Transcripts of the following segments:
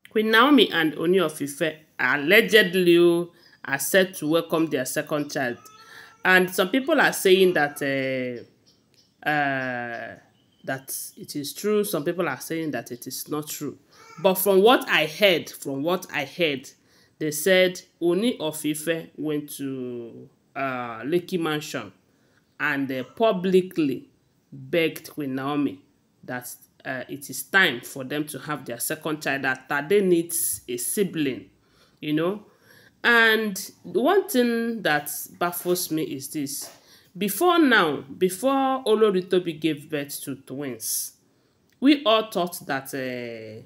Queen Naomi and Ooni of Ife allegedly are set to welcome their second child. And some people are saying that it is true. Some people are saying that it is not true. But from what I heard, they said Ooni of Ife went to Lekki Mansion and publicly begged Queen Naomi that it is time for them to have their second child, that Tade needs a sibling, you know. And one thing that baffles me is this. Before Olori Tobi gave birth to twins, we all thought that the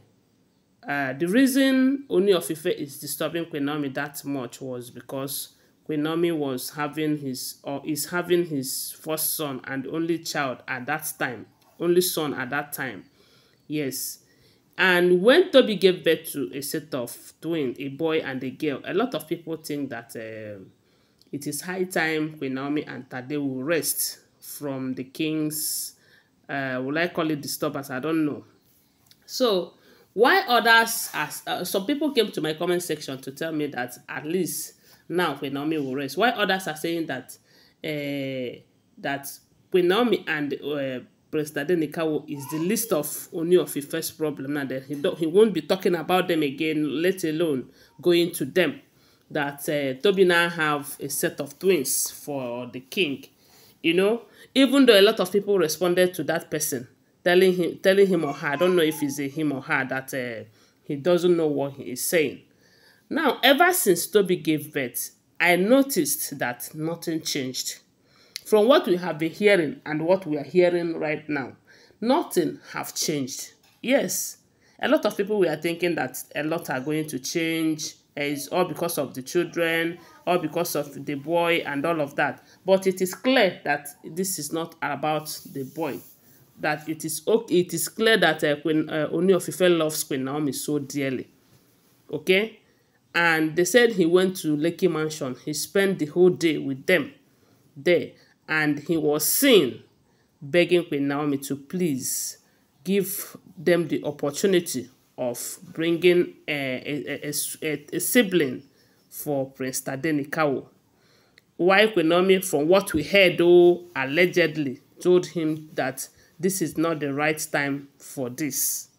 reason Ooni of Ife is disturbing Queen Naomi that much was because Queen Naomi was having is having his first son and only child at that time, only son at that time. Yes. And when Toby gave birth to a set of twins, a boy and a girl, a lot of people think that it is high time Queen Naomi and Tade will rest from the king's, will I call it disturbance? I don't know. So, why others, some people came to my comment section to tell me that at least now Queen Naomi will rest. Why others are saying that that Queen Naomi and President Nikawo is the list of Ooni of Ife's problem now, that he won't be talking about them again, let alone going to them. That Toby now have a set of twins for the king. You know, even though a lot of people responded to that person, telling him or her, I don't know if it's a him or her, that he doesn't know what he is saying. Now, ever since Toby gave birth, I noticed that nothing changed. From what we have been hearing and what we are hearing right now, nothing have changed. Yes, a lot of people were thinking that a lot are going to change. It's all because of the children, all because of the boy and all of that. But it is clear that this is not about the boy. That it is clear that Ooni of Ife loves Queen Naomi so dearly. Okay? And they said he went to Lekki Mansion. He spent the whole day with them there. And he was seen begging Queen Naomi to please give them the opportunity of bringing a sibling for Prince Tade Nikawo. Why Queen Naomi, from what we heard, allegedly told him that this is not the right time for this.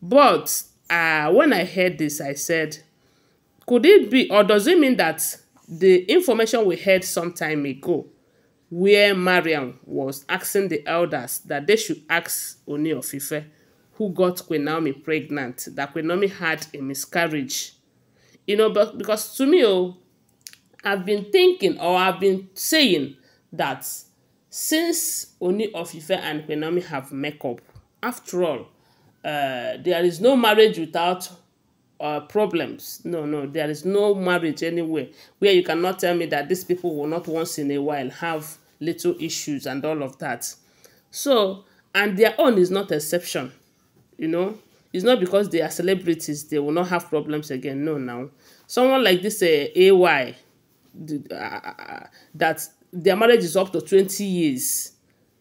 But when I heard this, I said, could it be, or does it mean that the information we heard some time ago, where Mariam was asking the elders that they should ask Ooni of Ife, who got Queen Naomi pregnant, that Queen Naomi had a miscarriage? You know, but because to me, I've been thinking, or I've been saying that since Ooni of Ife and Queen Naomi have make up, after all, there is no marriage without problems. No, there is no marriage anywhere where you cannot tell me that these people will not once in a while have little issues and all of that. So, and their own is not exception. You know, it's not because they are celebrities they will not have problems again. No, now someone like this AY, that their marriage is up to 20 years,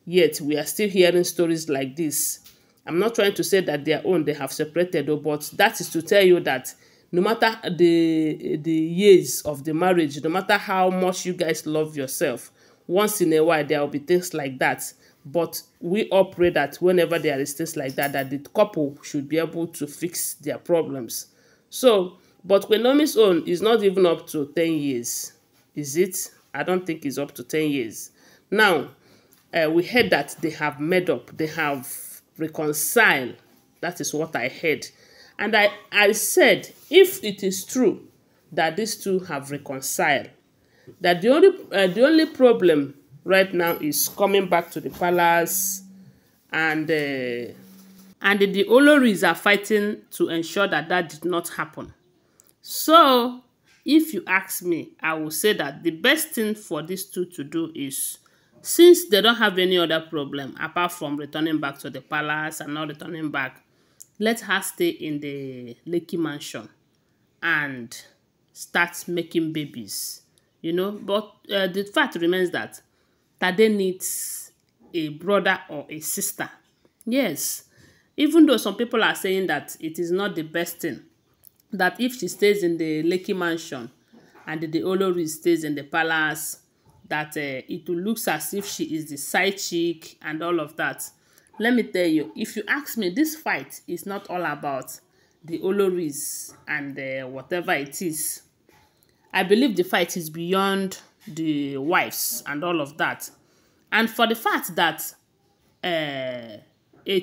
yet we are still hearing stories like this. I'm not trying to say that their own they have separated, but that is to tell you that no matter the years of the marriage, no matter how much you guys love yourself, once in a while there will be things like that. But we all pray that whenever there is things like that, that the couple should be able to fix their problems. So, but Queen Naomi's own is not even up to 10 years. Is it? I don't think it's up to 10 years. Now, we heard that they have made up, they have reconciled. That is what I heard. And I said, if it is true that these two have reconciled, that the only problem right now is coming back to the palace, and the Olories are fighting to ensure that that did not happen. So, if you ask me, I will say that the best thing for these two to do is, since they don't have any other problem apart from returning back to the palace and not returning back, let her stay in the Lekki Mansion and start making babies. You know, but the fact remains that Tade needs a brother or a sister. Yes, even though some people are saying that it is not the best thing that if she stays in the Lekki mansion and the Olories stays in the palace, that it will look as if she is the side chick and all of that. Let me tell you, if you ask me, this fight is not all about the Olories and whatever it is. I believe the fight is beyond the wives and all of that. And for the fact that a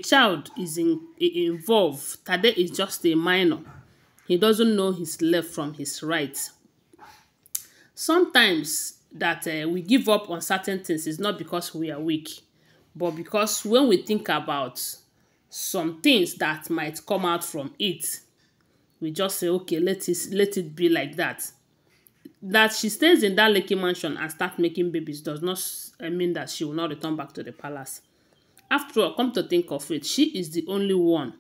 child is involved, Tade is just a minor. He doesn't know his left from his right. Sometimes that we give up on certain things is not because we are weak, but because when we think about some things that might come out from it, we just say, okay, let it be like that. That she stays in that Lekki mansion and start making babies does not mean that she will not return back to the palace. After all, come to think of it, she is the only one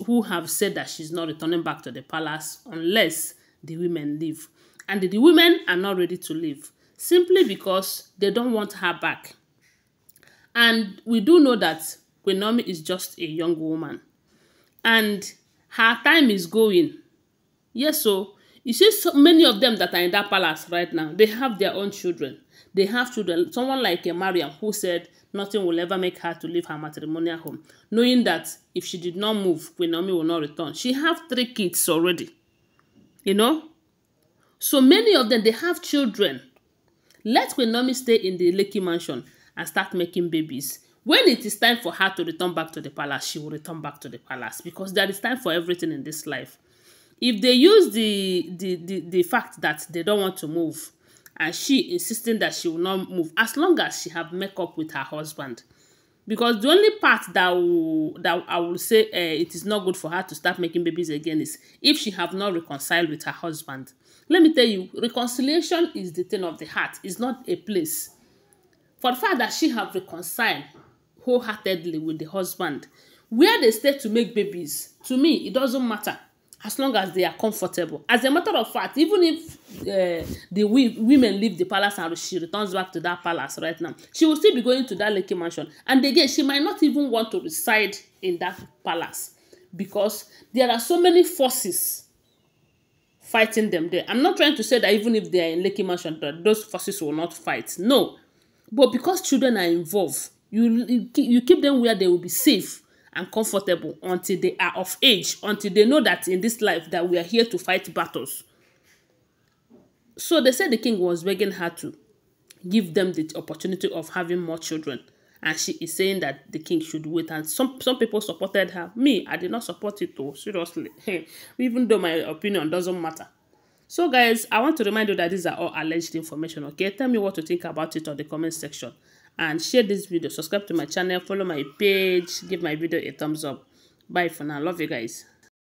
who have said that she's not returning back to the palace unless the women leave. And the women are not ready to leave simply because they don't want her back. And we do know that Queen Naomi is just a young woman. And her time is going. Yes, so you see so many of them that are in that palace right now, they have their own children. They have children. Someone like Mariam who said nothing will ever make her to leave her matrimonial home, knowing that if she did not move, Queen Naomi will not return. She have 3 kids already. You know? So many of them, they have children. Let Queen Naomi stay in the Lekki mansion and start making babies. When it is time for her to return back to the palace, she will return back to the palace because there is time for everything in this life. If they use the fact that they don't want to move and she insisting that she will not move, as long as she have make up with her husband. Because the only part that I will say it is not good for her to start making babies again is if she have not reconciled with her husband. Let me tell you, reconciliation is the thing of the heart. It's not a place. For the fact that she have reconciled wholeheartedly with the husband, where they stay to make babies, to me, it doesn't matter. As long as they are comfortable. As a matter of fact, even if the women leave the palace and she returns back to that palace right now, she will still be going to that Lekki mansion. And again, she might not even want to reside in that palace because there are so many forces fighting them there. I'm not trying to say that even if they are in Lekki mansion, that those forces will not fight. No. But because children are involved, you keep them where they will be safe and comfortable until they are of age, until they know that in this life that we are here to fight battles. So they said the king was begging her to give them the opportunity of having more children. And she is saying that the king should wait. And some people supported her. Me, I did not support it though, seriously. Even though my opinion doesn't matter. So guys, I want to remind you that these are all alleged information, okay? Tell me what you think about it on the comment section. And share this video, subscribe to my channel, follow my page, give my video a thumbs up. Bye for now. Love you guys.